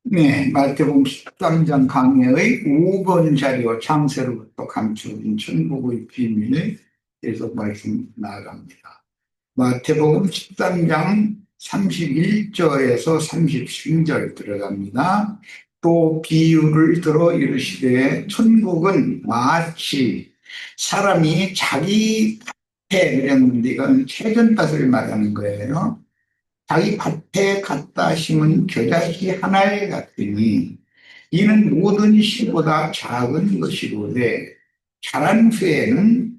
네, 마태복음 13장 강해의 5번 자료 창세로부터 감춰진 천국의 비밀 계속 말씀 나아갑니다. 마태복음 13장 31절에서 33절 들어갑니다. 또 비유를 들어 이르시되 천국은 마치 사람이 자기 밭에 그랬는데 이건 채전밭을 말하는 거예요. 자기 밭에 갖다 심은 겨자씨 하나에 같으니 이는 모든 씨보다 작은 것이로되 자란 후에는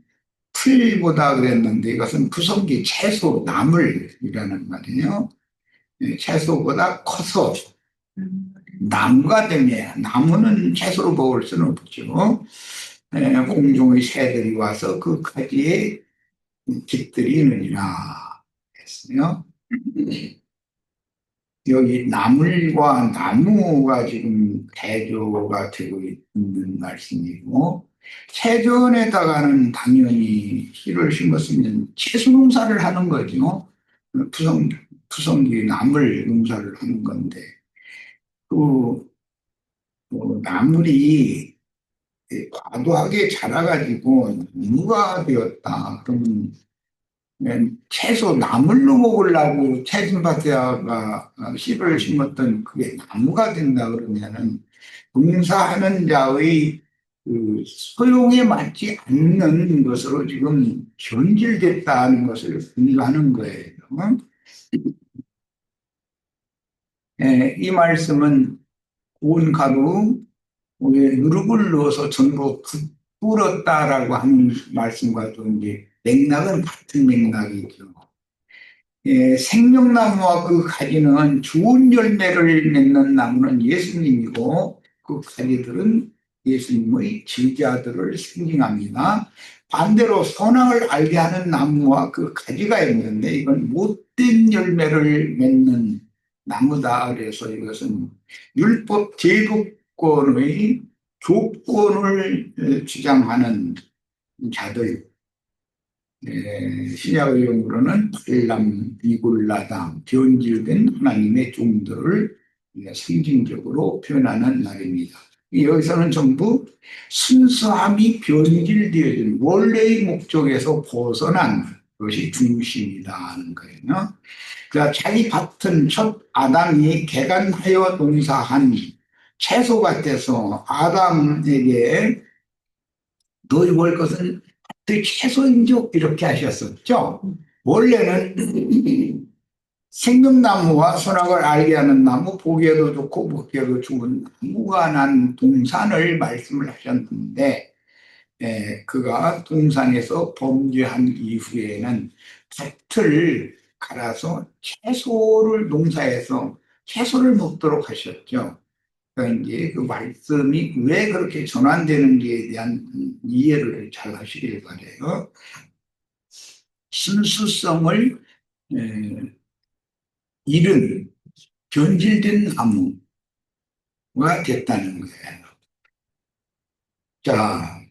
풀보다 그랬는데 이것은 부성기 채소 나물이라는 말이에요. 채소보다 커서 나무가 되며 나무는 채소로 먹을 수는 없죠. 공중의 새들이 와서 그 가지에 깃들이느니라 했어요. 여기 나물과 나무가 지금 대조가 되고 있는 말씀이고, 세전에다가는 당연히 씨를 심었으면 채소 농사를 하는 거죠. 푸성기 나물 농사를 하는 건데, 그, 나물이 과도하게 자라가지고 나무가 되었다. 그러면 채소 나물로 먹으려고 채진밭에다가 씨를 심었던 그게 나무가 된다 그러면은 봉사하는 자의 그 소용에 맞지 않는 것으로 지금 변질됐다는 것을 분류하는 거예요. 이 말씀은 온 가루 위에 누룩을 넣어서 전부 불었다라고 하는 말씀과도 이제 맥락은 같은 맥락이죠. 생명나무와 그 가지는 좋은 열매를 맺는 나무는 예수님이고 그 가지들은 예수님의 제자들을 상징합니다. 반대로 선악을 알게 하는 나무와 그 가지가 있는데 이건 못된 열매를 맺는 나무다. 그래서 이것은 율법 제도권의 조건을 주장하는 자들, 신약의 용어로는 발람, 비골라당, 변질된 하나님의 종들을 상징적으로 표현하는 말입니다. 여기서는 전부 순수함이 변질되어진 원래의 목적에서 벗어난 것이 중심이다 하는 거예요. 자, 자기 밭은 첫 아담이 개간하여 농사한 채소 같아서 아담에게 너희 볼 것은 채소인족 이렇게 하셨었죠. 원래는 생명나무와 선악을 알게 하는 나무, 보기에도 좋고 먹기에도 좋은 무관한 동산을 말씀을 하셨는데 그가 동산에서 범죄한 이후에는 밭을 갈아서 채소를 농사해서 채소를 먹도록 하셨죠. 그러니까 이제 그 말씀이 왜 그렇게 전환되는지에 대한 이해를 잘 하시길 바래요. 순수성을 잃은 변질된 나무가 됐다는 거예요. 자,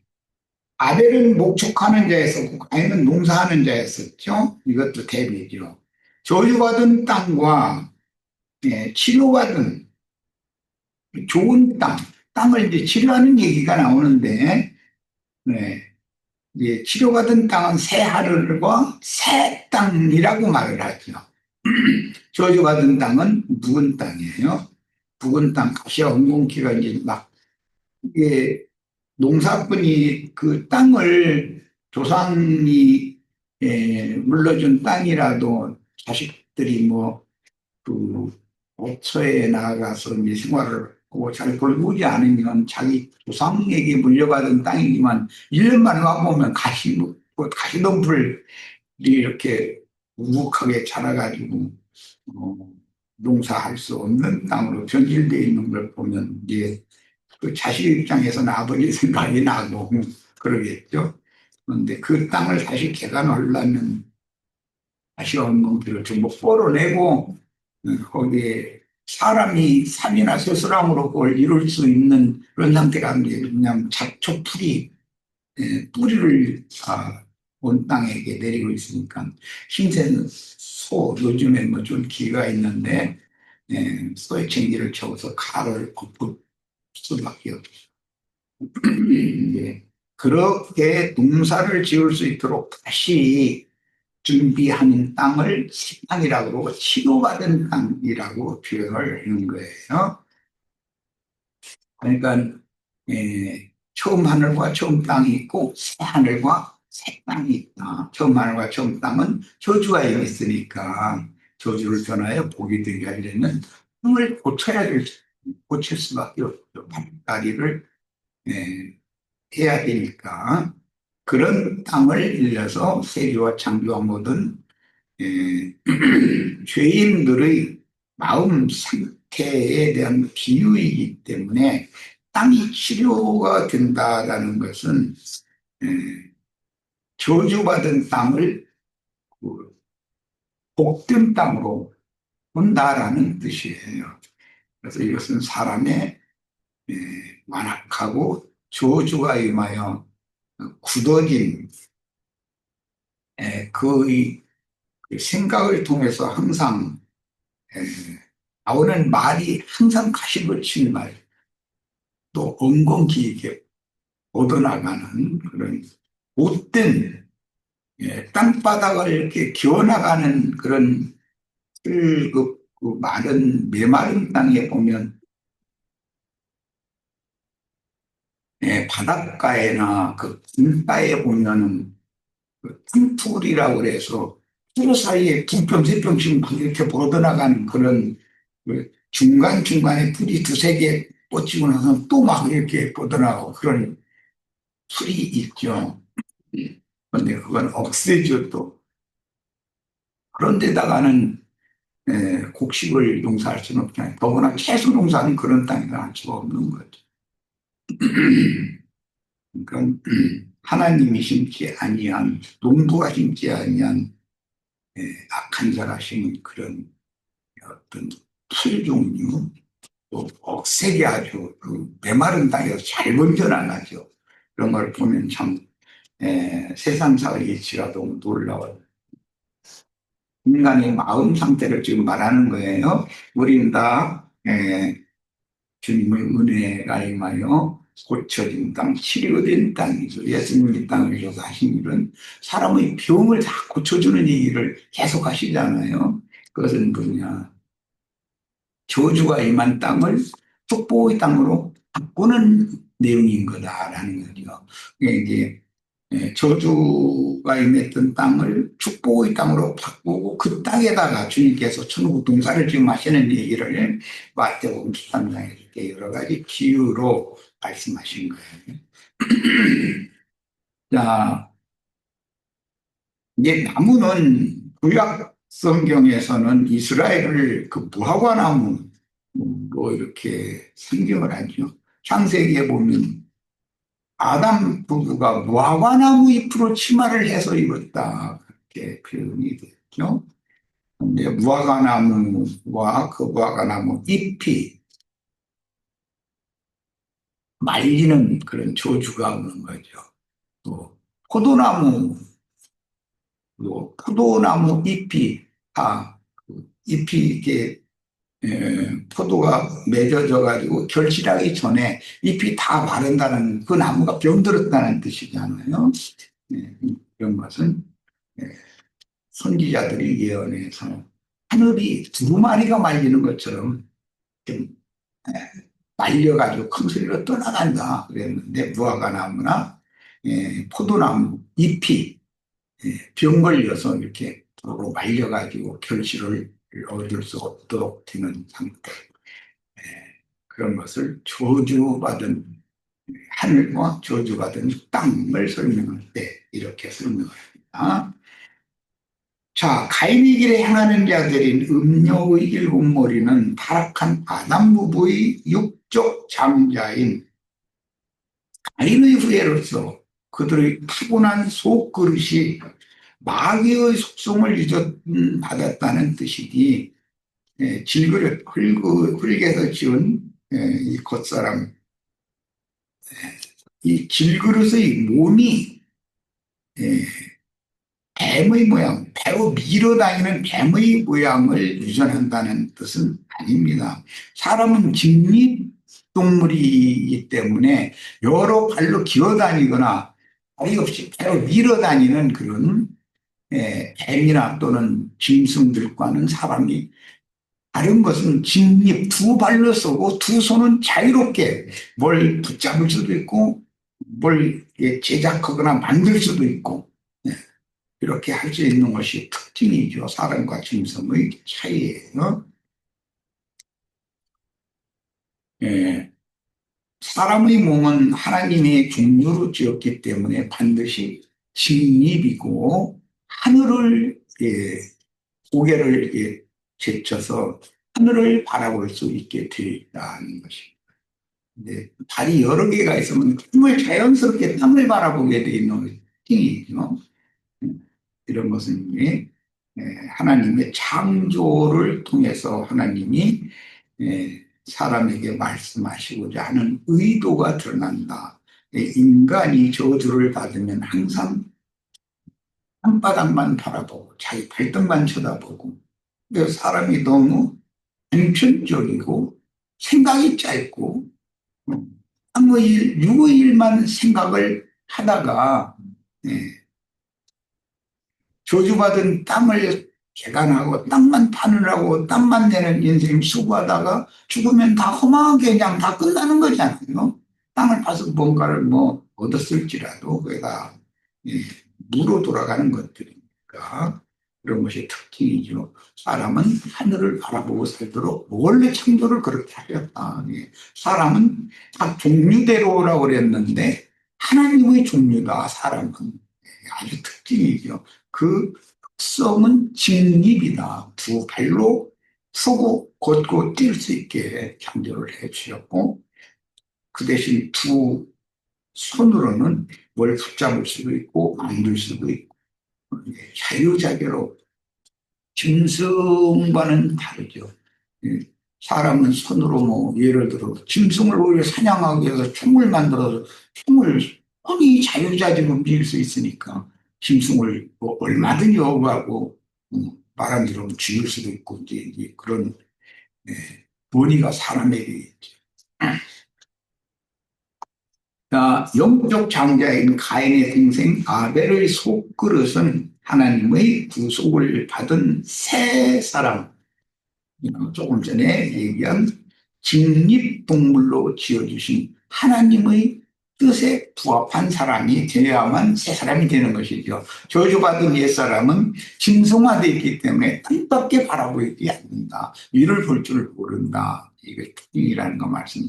아벨은 목축하는 자였었고 가인은 농사하는 자였었죠. 이것도 대비죠. 저주받은 땅과 치료받은 좋은 땅을 이제 치료하는 얘기가 나오는데, 네, 이제 치료받은 땅은 새 하늘과 새 땅이라고 말을 하죠. 저주받은 땅은 묵은 땅이에요. 묵은 땅, 가시와 엉겅퀴가 이제 막, 이게 농사꾼이 그 땅을 조상이 물려준 땅이라도 자식들이 뭐, 그, 어처에 나가서 이제 생활을 하고 잘 돌보지 않으면 자기 조상에게 물려받은 땅이지만 1년 만에 와보면 가시덤불이 이렇게 우묵하게 자라가지고 어, 농사할 수 없는 땅으로 변질되어 있는 걸 보면 이제 그 자식 입장에서는 아버지 생각이 나고 그러겠죠. 그런데 그 땅을 다시 개간하려면 다시 엉겅퀴를 전부 뽀로내고 거기에 사람이 산이나 쇠소랑으로 그걸 이룰 수 있는 그런 상태가 아니라 그냥 잡초풀이 뿌리를 온 땅에게 내리고 있으니까 흰색 소 요즘에 뭐 좀 기가 있는데 소액쟁기를 채워서 칼을 엎을 수밖에 없죠. 예. 그렇게 농사를 지을 수 있도록 다시 준비하는 땅을 새 땅이라고 그러고 치료받은 땅이라고 표현을 하는 거예요. 그러니까 처음 하늘과 처음 땅이 있고 새 하늘과 새 땅이 있다. 처음 하늘과 처음 땅은 저주가 있으니까 저주를 전하여 복이 되게 하려면 땅을 고칠 수밖에 없죠. 발다리를 해야 되니까 그런 땅을 빌려서 세리와 창조와 모든 예, 죄인들의 마음 상태에 대한 비유이기 때문에 땅이 치료가 된다라는 것은 예, 저주받은 땅을 그 복된 땅으로 본다라는 뜻이에요. 그래서 이것은 사람의 예, 완악하고 저주가 임하여 굳어진 그의 그 생각을 통해서 항상 에, 나오는 말이 항상 가십을 치는 말, 또 엉겅퀴 이렇게 뻗어나가는 그런 못된 땅바닥을 이렇게 기어나가는 그런 그 마른 메마른 땅에 보면 바닷가에나 그 길가에 보면은 그 틈풀이라고 그래서 풀 사이에 두 뼘, 세 뼘씩 막 이렇게 뻗어나가는 그런 그 중간중간에 풀이 두세 개 뻗치고 나서 또 막 이렇게 뻗어나가고 그런 풀이 있죠. 그런데 그건 억세죠 또. 그런데다가는 곡식을 농사할 수는 없잖아요. 더구나 채소 농사는 그런 땅에서 할 수가 없는 거죠. 그러니까 하나님이 심지 아니한 농부가 심지 아니한 악한 자가 심은 그런 어떤 풀 종류 또 억세게 아주 그 메마른 땅에서 잘 번져나가죠. 그런 걸 보면 참 세상사의 이치가 너무 놀라워요. 인간의 마음 상태를 지금 말하는 거예요. 우리는 다 주님의 은혜가 임하여 고쳐진 땅, 치료된 땅이죠. 예수님이 땅을 줘서 하신 일은 사람의 병을 다 고쳐주는 얘기를 계속 하시잖아요. 그것은 뭐냐. 저주가 임한 땅을 축복의 땅으로 바꾸는 내용인 거다라는 거죠. 이게 저주가 임했던 땅을 축복의 땅으로 바꾸고 그 땅에다가 주님께서 천국 동산을 지금 하시는 얘기를 마태복음 13장에 이렇게 여러 가지 비유로 말씀하신 거예요. 자, 이제 나무는 구약 성경에서는 이스라엘을 그 무화과 나무로 이렇게 상징을 하죠. 창세기에 보면 아담 부부가 무화과나무 잎으로 치마를 해서 입었다. 그렇게 표현이 됐죠. 근데 무화과나무와 그 무화과나무 잎이 말리는 그런 저주가 오는 거죠. 또 포도나무, 또 포도나무 잎이 다그 잎이 이게 포도가 맺어져 가지고 결실하기 전에 잎이 다 마른다는 그 나무가 병들었다는 뜻이잖아요. 이런 것은 선지자들이 예언해서 하늘이 두루마리가 말리는 것처럼 좀 말려가지고 큰 소리로 떠나간다 그랬는데 무화과 나무나 포도나무 잎이 병 걸려서 이렇게 도로 말려가지고 결실을 얻을 수 없도록 되는 상태. 그런 것을 저주받은 하늘과 저주받은 땅을 설명할 때 이렇게 설명합니다. 자, 가인의 길에 행하는 자들인 음녀의 일곱 머리는 타락한 아담 부부의 육적 장자인 가인의 후예로서 그들의 타고난 속그릇이 마귀의 속성을 유전받았다는 뜻이니 질그릇 흙에서 지은 이 겉사람 이 질그릇의 몸이 뱀의 모양, 배우 밀어다니는 뱀의 모양을 유전한다는 뜻은 아닙니다. 사람은 직립동물이기 때문에 여러 발로 기어다니거나 발이 없이 배우 밀어다니는 그런 뱀이나 또는 짐승들과는 사람이 다른 것은 직립 두 발로 서고 두 손은 자유롭게 뭘 붙잡을 수도 있고 뭘 제작하거나 만들 수도 있고 이렇게 할 수 있는 것이 특징이죠. 사람과 짐승의 차이예요. 예, 사람의 몸은 하나님의 종류로 지었기 때문에 반드시 직립이고 하늘을 고개를 제쳐서 하늘을 바라볼 수 있게 되어 있다는 것입니다. 근데 발이 여러 개가 있으면 정말 자연스럽게 땅을 바라보게 되어 있는 특징이죠. 이런 것은 하나님의 창조를 통해서 하나님이 사람에게 말씀하시고자 하는 의도가 드러난다. 인간이 저주를 받으면 항상 땅바닥만 바라보고 자기 발등만 쳐다보고 그래서 사람이 너무 단편적이고 생각이 짧고 땅의 일, 육의 일만 생각을 하다가 저주받은 땅을 개간하고 땅만 파느라고 땅만 내는 인생 수고하다가 죽으면 다 험하게 그냥 다 끝나는 거잖아요. 땅을 파서 뭔가를 뭐 얻었을지라도 그가 무로 돌아가는 것들이니까 그런 것이 특징이죠. 사람은 하늘을 바라보고 살도록 원래 창조를 그렇게 하셨다. 사람은 다 종류대로라고 그랬는데 하나님의 종류다. 사람은 아주 특징이죠. 그 특성은 직립이다. 두 발로 서고 걷고 뛸 수 있게 창조를 해 주셨고 그 대신 두 손으로는 뭘 붙잡을 수도 있고 만들 수도 있고 자유자재로 짐승과는 다르죠. 사람은 손으로 뭐 예를 들어 짐승을 오히려 사냥하기 위해서 총을 만들어서 총을 흔히 자유자재로 움직일 수 있으니까 짐승을 뭐 얼마든지 어부하고 말한 대로 죽일 수도 있고 이제 그런 본의가 사람에게 있죠. 영적 장자인 가인의 동생 아벨의 속그릇은 하나님의 구속을 받은 새 사람, 조금 전에 얘기한 직립동물로 지어주신 하나님의 뜻에 부합한 사람이 되어야만 새 사람이 되는 것이죠. 저주받은 옛사람은 짐승화되어 있기 때문에 뜻밖에 바라보지 않는다. 위를 볼 줄 모른다. 이게 특징이라는 거 말씀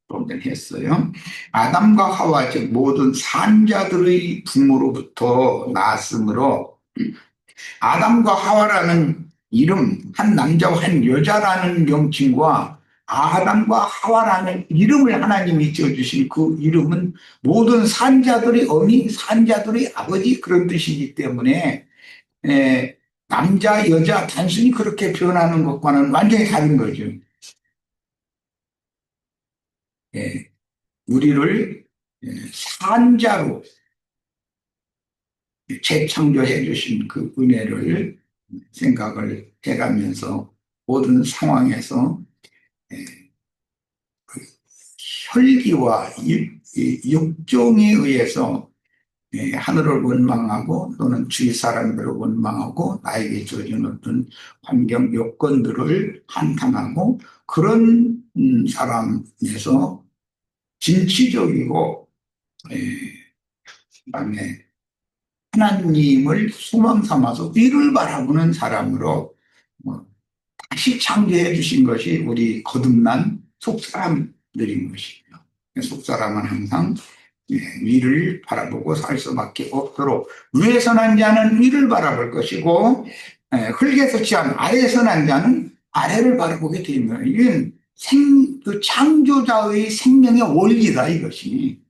조금 전에 했어요. 아담과 하와 즉 모든 산자들의 부모로부터 나왔으므로 아담과 하와라는 이름, 한 남자와 한 여자라는 명칭과 아담과 하와라는 이름을 하나님이 지어주신 그 이름은 모든 산자들의 어미, 산자들의 아버지 그런 뜻이기 때문에 남자, 여자 단순히 그렇게 표현하는 것과는 완전히 다른 거죠. 우리를 산자로 재창조해 주신 그 은혜를 생각을 해가면서 모든 상황에서 그 혈기와 육종에 의해서 하늘을 원망하고 또는 주위 사람들을 원망하고 나에게 주어진 어떤 환경 요건들을 한탄하고 그런 사람에서 진취적이고 그다음에 하나님을 소망 삼아서 위를 바라보는 사람으로 뭐 다시 창조해 주신 것이 우리 거듭난 속사람들인 것이죠. 속사람은 항상 위를 바라보고 살 수밖에 없도록 위에서 난 자는 위를 바라볼 것이고 흙에서 취한 아래에서 난 자는 아래를 바라보게 됩니다. 이건 그 창조자의 생명의 원리다 이것이.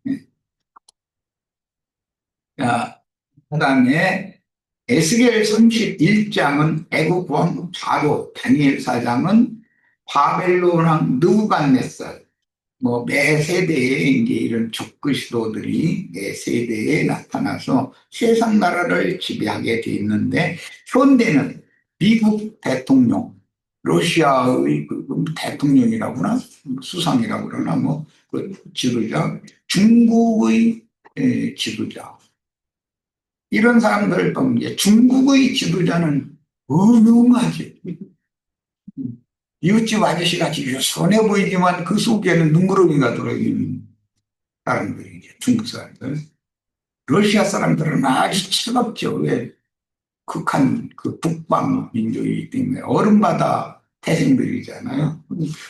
그다음에 에스겔 31장은 애국 왕 바로, 다니엘 4장은 바벨론 왕 느부갓네살, 뭐 매 세대에 이제 이런 적그 시도들이 매 세대에 나타나서 세상 나라를 지배하게 돼 있는데 현대는 미국 대통령, 러시아의 그 대통령이라고나 수상이라고 그러나 뭐 그 지도자, 중국의 지도자 이런 사람들 보면 이제 중국의 지도자는 어마어마하지. 이웃집 아저씨 같이 유선해 보이지만 그 속에는 눈구렁이가 들어있는 사람들이죠. 중국 사람들. 러시아 사람들은 아주 차갑죠. 왜? 극한 그 북방 민족이기 때문에 어른마다 태생들이잖아요.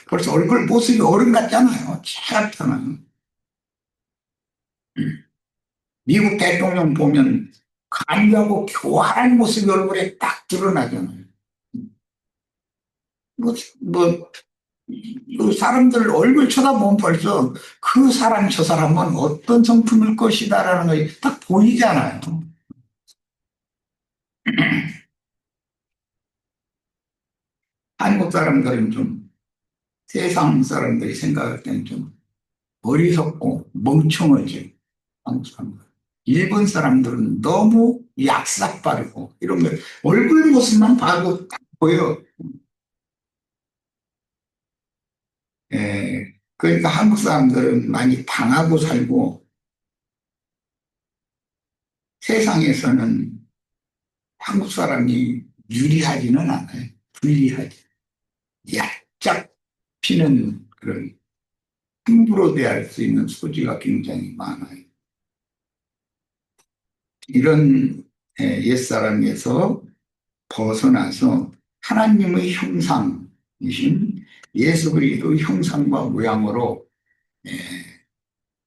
벌써 얼굴 모습이 어른 같잖아요. 차갑잖아요. 미국 대통령 보면 간교하고 교활한 모습이 얼굴에 딱 드러나잖아요. 뭐, 뭐, 그 사람들 얼굴 쳐다보면 벌써 그 사람, 저 사람은 어떤 성품일 것이다라는 것이 딱 보이잖아요. 한국 사람들은 좀 세상 사람들이 생각할 때는 좀 어리석고 멍청하지. 한국 사람들. 일본 사람들은 너무 약삭빠르고 이런 거 얼굴 모습만 봐도 딱 보여. 그러니까 한국 사람들은 많이 당하고 살고 세상에서는 한국 사람이 유리하지는 않아요. 불리하지. 약짝 피는 그런 함부로 대할 수 있는 소지가 굉장히 많아요. 이런 옛사람에서 벗어나서 하나님의 형상이신 예수 그리스도 형상과 모양으로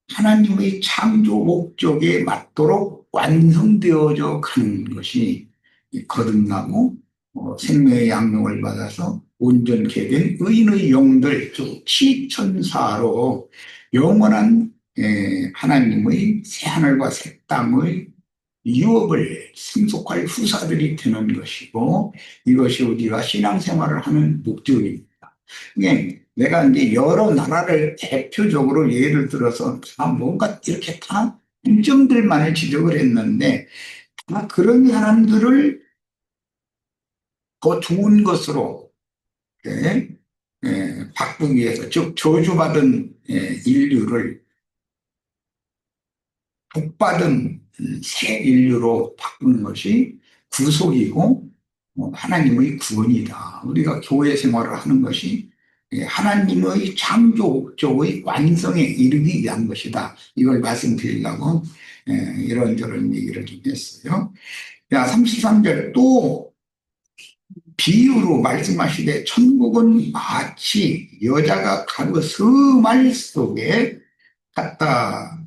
하나님의 창조 목적에 맞도록 완성되어져 가는 것이 거듭나고 생명의 양육을 받아서 온전케 된 의인의 영들, 즉 시천사로 영원한 하나님의 새하늘과 새 땅의 유업을 승속할 후사들이 되는 것이고 이것이 우리가 신앙생활을 하는 목적입니다. 이게 내가 이제 여러 나라를 대표적으로 예를 들어서 다 뭔가 이렇게 다 장점들만을 지적을 했는데 다 그런 사람들을 더 좋은 것으로 예, 바꾸기 위해서 즉 저주받은 인류를 복받은 새 인류로 바꾸는 것이 구속이고 하나님의 구원이다. 우리가 교회 생활을 하는 것이 하나님의 창조 목적의 완성에 이르기 위한 것이다. 이걸 말씀드리려고 이런저런 얘기를 좀 했어요. 자, 33절 또 비유로 말씀하시되 천국은 마치 여자가 가루 스말 속에 갖다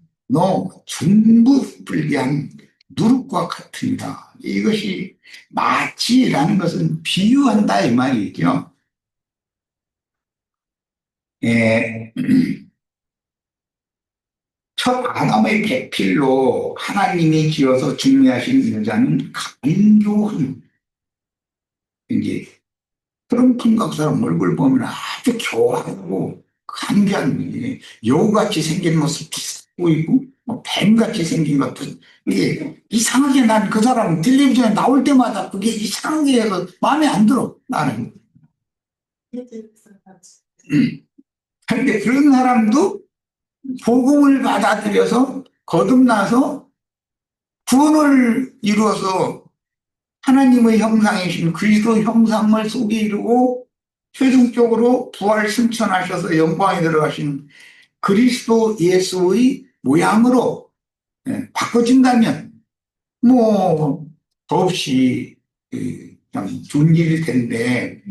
전부 불리한 누룩과 같으니라. 이것이 마치라는 것은 비유한다 이 말이죠. 예, 첫 아담의 배필로 하나님이 지어서 중매하신 여자는 간교한 이제 트럼프 각사람 얼굴 보면 아주 교활하고 간교한 여우같이 생긴 모습 보이고 뭐 뱀같이 생긴 것도 이게 이상하게 난 그 사람 텔레비전에 나올 때마다 그게 이상하게 해서 마음에 안 들어 나는. 그런데 그런 사람도 복음을 받아들여서 거듭나서 구원을 이루어서 하나님의 형상이신 그리스도 형상을 속에 이루고 최종적으로 부활 승천하셔서 영광에 들어가신 그리스도 예수의 모양으로 바꿔진다면 뭐 더없이 참 좋은 일일 텐데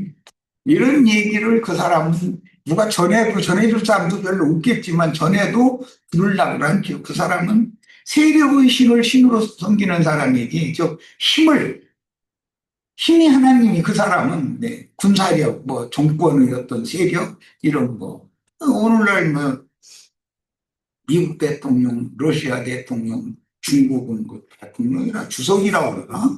이런 얘기를 그 사람은 누가 전해줄 사람도 별로 없겠지만 전해도 들으려고 하죠. 그 사람은 세력의 신을 신으로 섬기는 사람이지 즉 힘이 하나님이 그 사람은 군사력 뭐 정권의 어떤 세력 이런 거 오늘날 뭐 미국 대통령, 러시아 대통령, 중국은 그 대통령이라 주석이라고 그러나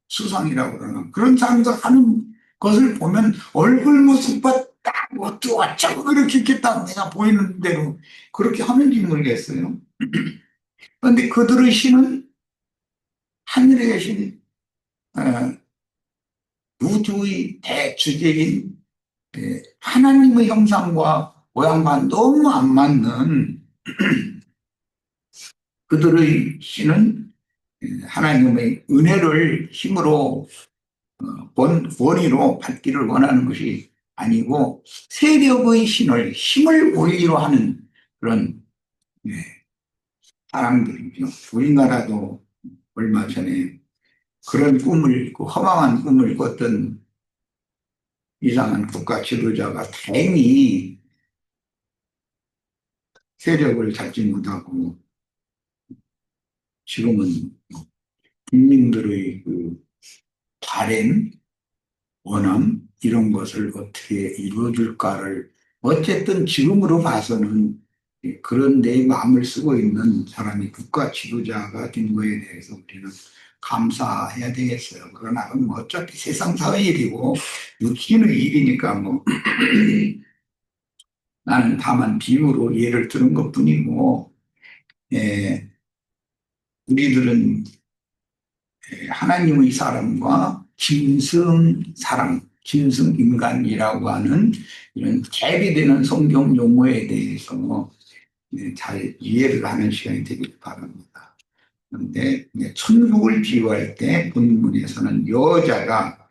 수상이라고 그러나 그런 사람들 하는 것을 보면 얼굴 모습과 딱 어쩌고 그렇게 했겠다. 내가 보이는 대로 그렇게 하는지 모르겠어요. 그런데 그들의 신은 하늘에 계신 어, 우주의 대주제인 하나님의 형상과 모양과 너무 안 맞는 그들의 신은 하나님의 은혜를 힘으로 권위로 받기를 원하는 것이 아니고 세력의 신을 힘을 올리려 하는 그런 네, 사람들이죠. 우리나라도 얼마 전에 그런 꿈을 그 허망한 꿈을 꿨던 이상한 국가 지도자가 다행히 세력을 잡지 못하고 지금은 국민들의 그 바램, 원함 이런 것을 어떻게 이루어줄까를 어쨌든 지금으로 봐서는 그런 내 마음을 쓰고 있는 사람이 국가 지도자가 된 거에 대해서 우리는 감사해야 되겠어요. 그러나 그건 뭐 어차피 세상 사회 일이고 육신의 일이니까 뭐 나는 다만 비유로 예를 들은 것뿐이고 예, 우리들은 하나님의 사람과 짐승 사람, 짐승 인간이라고 하는 이런 대비되는 성경 용어에 대해서 잘 이해를 하는 시간이 되길 바랍니다. 그런데 천국을 비유할 때 본문에서는 여자가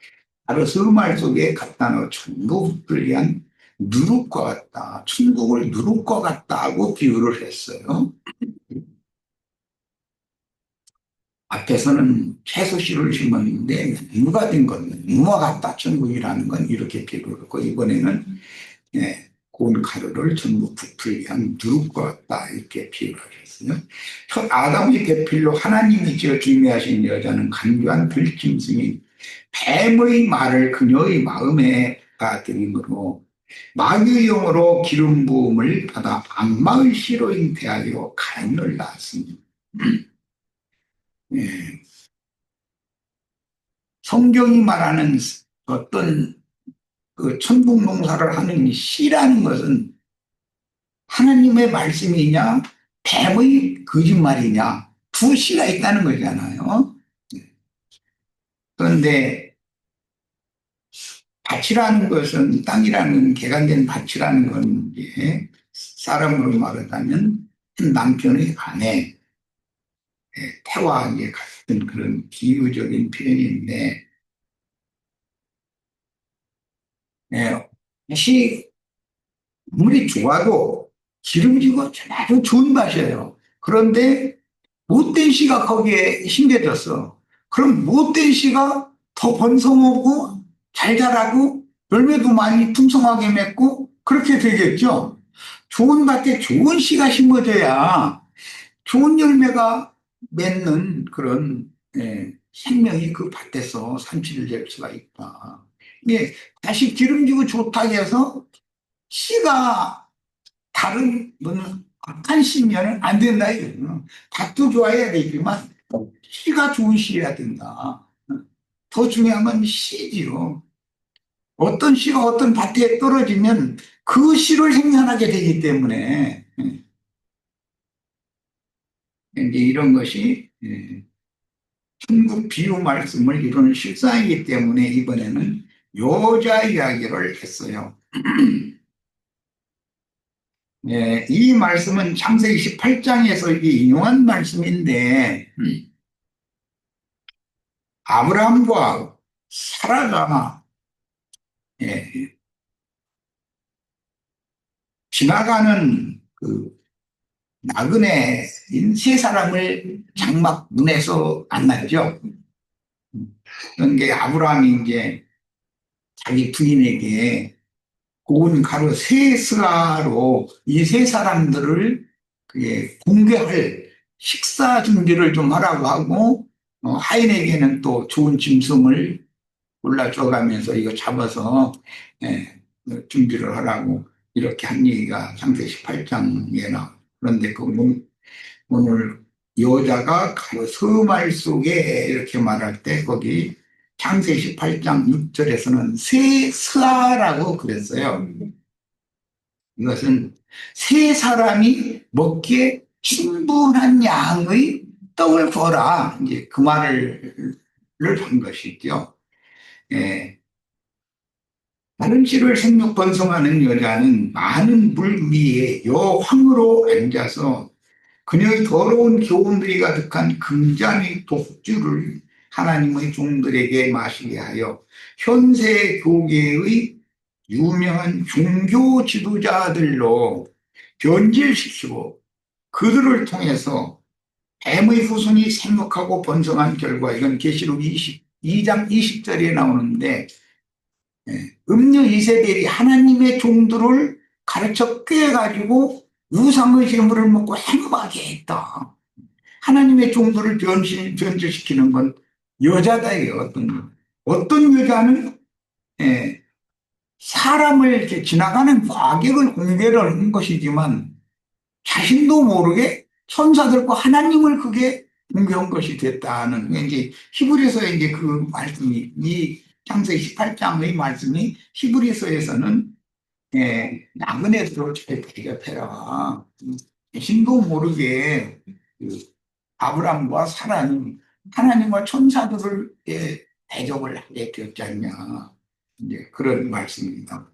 바로 서말 속에 갖다 넣어 천국을 위한 누룩과 같다, 천국을 누룩과 같다고 비유를 했어요. 앞에서는 채소씨를 심었는데 무가 된 건, 무와 같다, 천국이라는 건 이렇게 비유를 했고, 이번에는 고운 가루를 전부 부풀게 한 누룩과 같다, 이렇게 비유를 했어요. 첫 아담의 대필로 하나님이 지어 준비하신 여자는 간교한 들짐승인 뱀의 말을 그녀의 마음에 받아들이므로 마귀의 영으로 기름 부음을 받아 악마의 씨로 잉태하여 가인을 낳았습니다. 예. 성경이 말하는 어떤 그 천국 농사를 하는 씨라는 것은 하나님의 말씀이냐, 뱀의 거짓말이냐, 두 씨가 있다는 거잖아요. 그런데 밭이라는 것은, 땅이라는 개간된 밭이라는 건 이제 사람으로 말하자면 남편의 아내, 태와 이제 같은 그런 비유적인 표현인데, 밭이 아무리 좋아도 기름지고 아주 좋은 밭이에요. 그런데 못된 씨가 거기에 심겨졌어. 그럼 못된 씨가 더 번성하고 잘 자라고 열매도 많이 풍성하게 맺고 그렇게 되겠죠. 좋은 밭에 좋은 씨가 심어져야 좋은 열매가 맺는 그런 생명이 그 밭에서 산출될 수가 있다. 이게 다시 기름지고 좋다 해서 씨가 다른 뭐는 악한 씨면은 안 된다 이거예요. 밭도 좋아해야 되지만 씨가 좋은 씨여야 된다. 더 중요한 건 씨지요. 어떤 씨가 어떤 밭에 떨어지면 그 씨를 생산하게 되기 때문에 이제 이런 것이 천국 비유 말씀을 이루는 실상이기 때문에 이번에는 여자 이야기를 했어요. 이 말씀은 창세기 18장에서 인용한 말씀인데 아브라함과 사라가 예, 지나가는 그 나그네인 세 사람을 장막 문에서 만났죠. 그런 게 아브라함이 이제 자기 부인에게 고운 가루 세 스가로 이 세 사람들을 그게 공개할 식사 준비를 좀 하라고 하고 하인에게는 또 좋은 짐승을 골라줘가면서 이거 잡아서 준비를 하라고 이렇게 한 얘기가 창세기 18장에 나와. 그런데 그 오늘 여자가 서말 속에 이렇게 말할 때 거기 창세기 18장 6절에서는 새 스아라고 그랬어요. 이것은 세 사람이 먹기에 충분한 양의 떡을 구하라. 이제 그 말을 한 것이죠. 예. 다른 씨를 생육 번성하는 여자는 많은 물 위에 여황으로 앉아서 그녀의 더러운 교훈들이 가득한 금잔의 독주를 하나님의 종들에게 마시게 하여 현세 교계의 유명한 종교 지도자들로 변질시키고 그들을 통해서 뱀의 후손이 생육하고 번성한 결과, 이건 계시록 22장 20절에 나오는데, 음녀 이세벨이 하나님의 종들을 가르쳐 꾀가지고 우상의 제물을 먹고 행음하게 했다. 하나님의 종들을 변질시키는 건 여자다예요. 어떤 여자는 사람을 이렇게 지나가는 과객을 공개를 한 것이지만 자신도 모르게 천사들과 하나님을 그게 공개한 것이 됐다는 이제 히브리서에 이제 그 말씀이 이 창세기 18장의 말씀이 히브리서에서는 나그네들을 잘 대접해라. 자신도 모르게 그 아브람과 사라는 하나님과 천사들을 대접을 하게 되었지 않냐. 이제 그런 말씀입니다.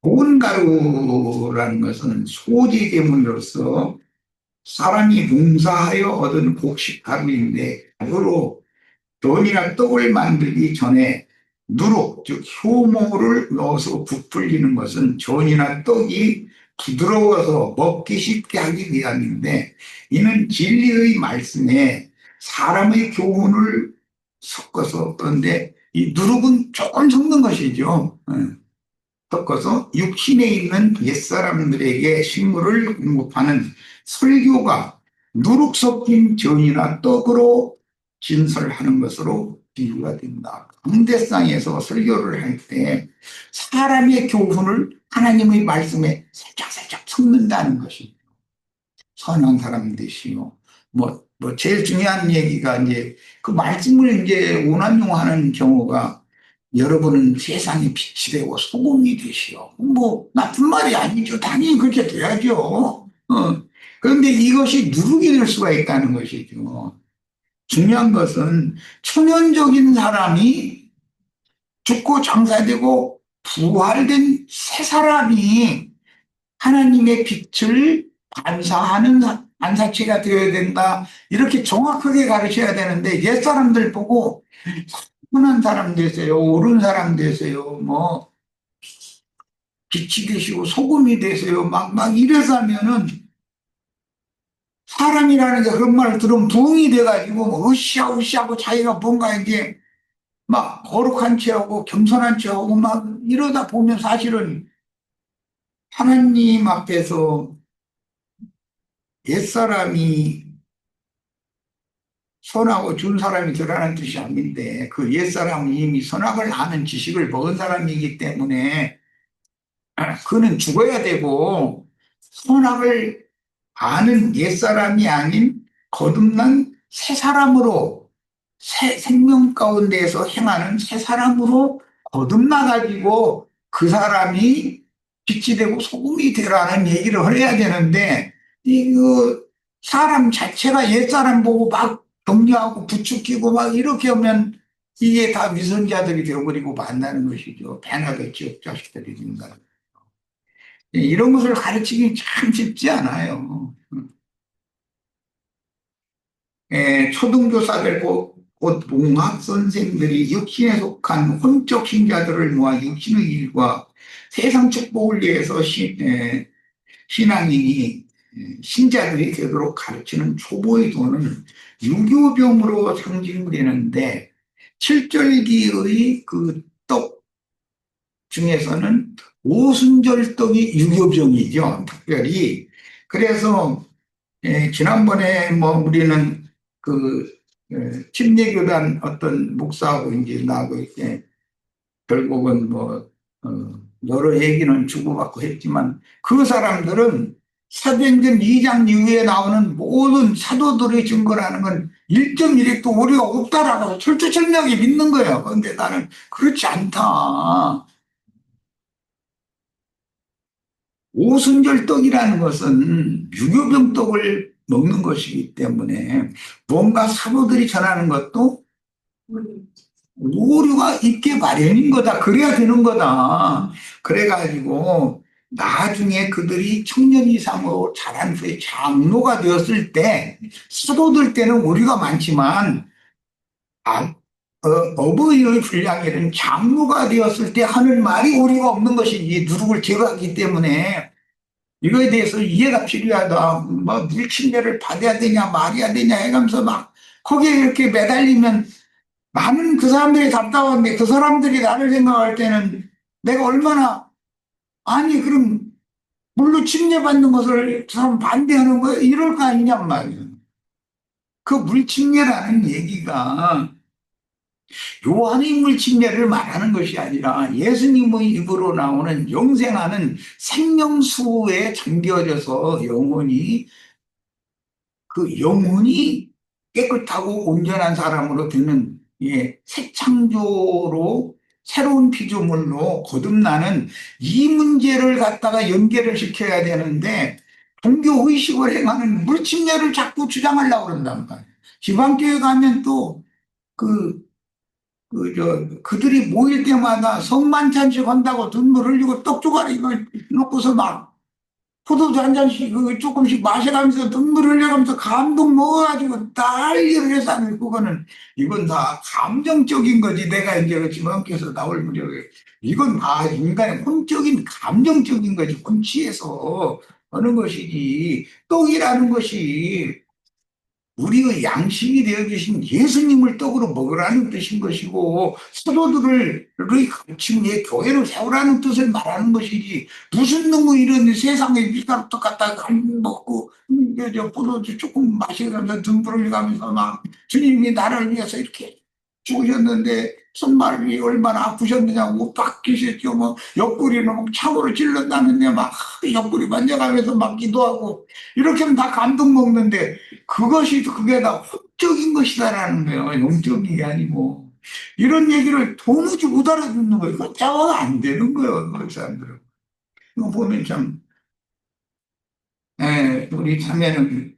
고운 가루라는 것은 소지 제물로서 사람이 농사하여 얻은 곡식 가루인데, 가루로 전이나 떡을 만들기 전에 누룩, 즉 효모를 넣어서 부풀리는 것은 전이나 떡이 부드러워서 먹기 쉽게 하기 위함인데, 이는 진리의 말씀에 사람의 교훈을 섞어서, 그런데 이 누룩은 조금 섞는 것이죠. 섞어서 육신에 있는 옛사람들에게 식물을 공급하는 설교가 누룩 섞인 전이나 떡으로 진설하는 것으로 비유가 된다. 강대상에서 설교를 할 때 사람의 교훈을 하나님의 말씀에 살짝살짝 섞는다는 것이 선한 사람 되시오. 제일 중요한 얘기가 이제 그 말씀을 이제 운운용하는 경우가, 여러분은 세상의 빛이 되고 소금이 되시오. 나쁜 말이 아니죠. 당연히 그렇게 돼야죠. 그런데 이것이 누룩이 될 수가 있다는 것이죠. 중요한 것은 천연적인 사람이 죽고 장사되고 부활된 새 사람이 하나님의 빛을 반사하는 반사체가 되어야 된다. 이렇게 정확하게 가르쳐야 되는데, 옛사람들 보고 선한 사람 되세요, 옳은 사람 되세요, 빛이 되시고 소금이 되세요, 막 이래서 하면은 사람이라는 게 그런 말을 들으면 부흥이 돼가지고 으쌰으쌰하고 자기가 뭔가 이제 막 거룩한 체하고 겸손한 체하고 막 이러다 보면 사실은 하나님 앞에서 옛사람이 선하고 준 사람이 되라는 뜻이 아닌데, 그 옛사람은 이미 선악을 아는 지식을 먹은 사람이기 때문에 그는 죽어야 되고, 선악을 아는 옛사람이 아닌 거듭난 새 사람으로, 새 생명 가운데에서 행하는 새 사람으로 거듭나가지고 그 사람이 빛이 되고 소금이 되라는 얘기를 해야 되는데, 이거 사람 자체가 옛사람 보고 막 격려하고 부추기고 막 이렇게 하면 이게 다 위선자들이 되어버리고 만나는 것이죠. 배나게 지역 자식들이 된다. 이런 것을 가르치기 참 쉽지 않아요. 초등교사들 곧 농학 선생들이 육신에 속한 혼적 신자들을 모아 육신의 일과 세상 축복을 위해서 신앙인이 신자들이 되도록 가르치는 초보의 도는 유교병으로 상징되는데, 칠절기의 그 떡 중에서는 오순절떡이 유교병이죠. 특별히. 그래서 지난번에 우리는 그 침례교단 어떤 목사하고 이제 나하고 이렇게 결국은 여러 얘기는 주고받고 했지만, 그 사람들은 사도행전 2장 이후에 나오는 모든 사도들의 증거라는 건 1.1핵도 오류가 없다라고 철두철미하게 믿는 거예요. 그런데 나는 그렇지 않다. 오순절떡이라는 것은 유교병떡을 먹는 것이기 때문에 뭔가 사도들이 전하는 것도 오류가 있게 마련인 거다. 그래야 되는 거다. 그래가지고 나중에 그들이 청년 이상으로 자란 후에 장로가 되었을 때 사도들 때는 오류가 많지만 아, 어버이의 분량에는 장로가 되었을 때 하는 말이 오류가 없는 것이지 누룩을 제거하기 때문에 이거에 대해서 이해가 필요하다. 뭐 물침례를 받아야 되냐 말해야 되냐 해가면서 막 거기에 이렇게 매달리면 나는 그 사람들이 답답한데 그 사람들이 나를 생각할 때는 내가 얼마나 아니 그럼 물로 침례받는 것을 그 사람 반대하는 거야 이럴 거 아니냔 말이야. 그 물침례라는 얘기가 요한의 물침례를 말하는 것이 아니라 예수님의 입으로 나오는 영생하는 생명수에 잠겨져서 영혼이 그 영혼이 깨끗하고 온전한 사람으로 되는 새 창조로 새로운 피조물로 거듭나는 이 문제를 갖다가 연계를 시켜야 되는데 종교 의식을 행하는 물침례를 자꾸 주장하려고 그런단 말이에요. 지방교회 가면 또 그, 그들이 모일 때마다 성만찬식 한다고 눈물 흘리고 떡조가리 이걸 놓고서 막 포도주 한 잔씩 조금씩 마셔가면서 눈물 흘려가면서 감동 먹어가지고 난리를 해서 하는 그거는 이건 다 감정적인 거지. 내가 이제 그 지방께서 나올 무렵에 이건 다 인간의 혼적인 감정적인 거지. 혼치에서 하는 것이지. 떡이라는 것이 우리의 양식이 되어 계신 예수님을 떡으로 먹으라는 뜻인 것이고 사도들의 가르침에 교회를 세우라는 뜻을 말하는 것이지 무슨 놈의 이런 세상에 밀가루 떡 갖다가 한 먹고 저 포도주 조금 마시면서 등불 흘려가면서 막 주님이 나를 위해서 이렇게 죽으셨는데 손발이 얼마나 아프셨느냐고 빡기셨죠. 뭐 옆구리는 막 창으로 찔렀다는데 막 옆구리 만져가면서 막 기도하고 이렇게 하면 다 감동 먹는데 그것이 그게 다 헛적인 것이다라는 거예요. 영적인 게 아니고 이런 얘기를 도무지 못 알아듣는 거예요. 그 대화가 안 되는 거예요. 그 사람들은. 이거 보면 참 우리 참에는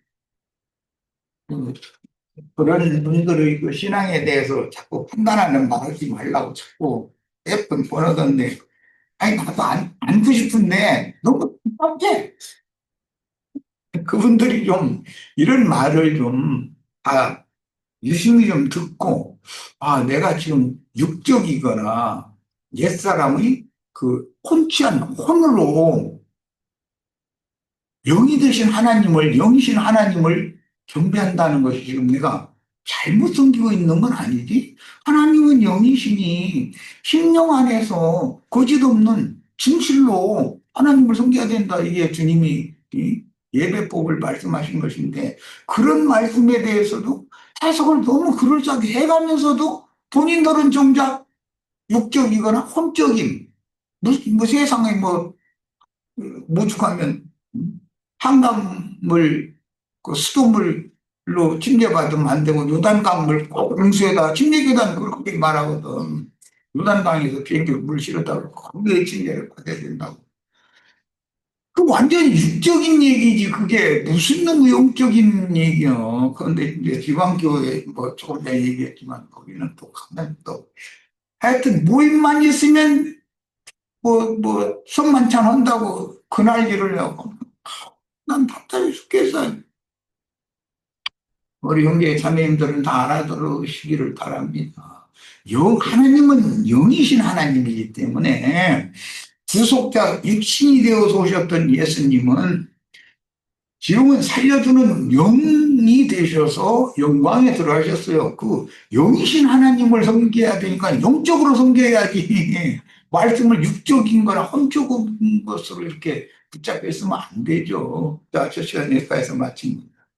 그, 그런 분들의 그 신앙에 대해서 자꾸 판단하는 말 하지 말라고 자꾸 예쁜 번호던데 아니 나도 안 앉고 싶은데 너무 답답해. 그분들이 좀 이런 말을 좀 유심히 좀 듣고, 내가 지금 육적이거나 옛사람의 그 혼치한 혼으로 영이 되신 하나님을, 영이신 하나님을 경배한다는 것이 지금 내가 잘못 섬기고 있는 건 아니지? 하나님은 영이시니 심령 안에서 거짓 없는 진실로 하나님을 섬겨야 된다. 이게 주님이 이 예배법을 말씀하신 것인데 그런 말씀에 대해서도 해석을 너무 그럴싸하게 해가면서도 본인들은 정작 육적이거나 혼적인 뭐 세상에 뭐 모축하면 한강물 그 수돗물로 침례받으면 안 되고 요단강물 꼭 응수에다가 침례교단 그렇게 말하거든. 요단강에서 비행기로 물 실었다고 거기에 침례를 받아야 된다고. 그 완전히 육적인 얘기지 그게 무슨 놈의 영적인 얘기야. 그런데 이제 지방교회 뭐 조금 전에 얘기했지만 거기는 또 가면 또 하여튼 모임만 있으면 뭐 성만찬 한다고 그날기를 하고 난 답답해 죽겠어. 우리 형제 자매님들은 다 알아들으시기를 바랍니다. 하나님은 영이신 하나님이기 때문에 구속자 육신이 되어서 오셨던 예수님은 지금은 살려주는 영이 되셔서 영광에 들어가셨어요. 그 영이신 하나님을 섬겨야 되니까 영적으로 섬겨야지 말씀을 육적인 거나 혼적인 것으로 이렇게 붙잡혀 있으면 안 되죠. 자, 저 시간 여기까지서 마칩니다.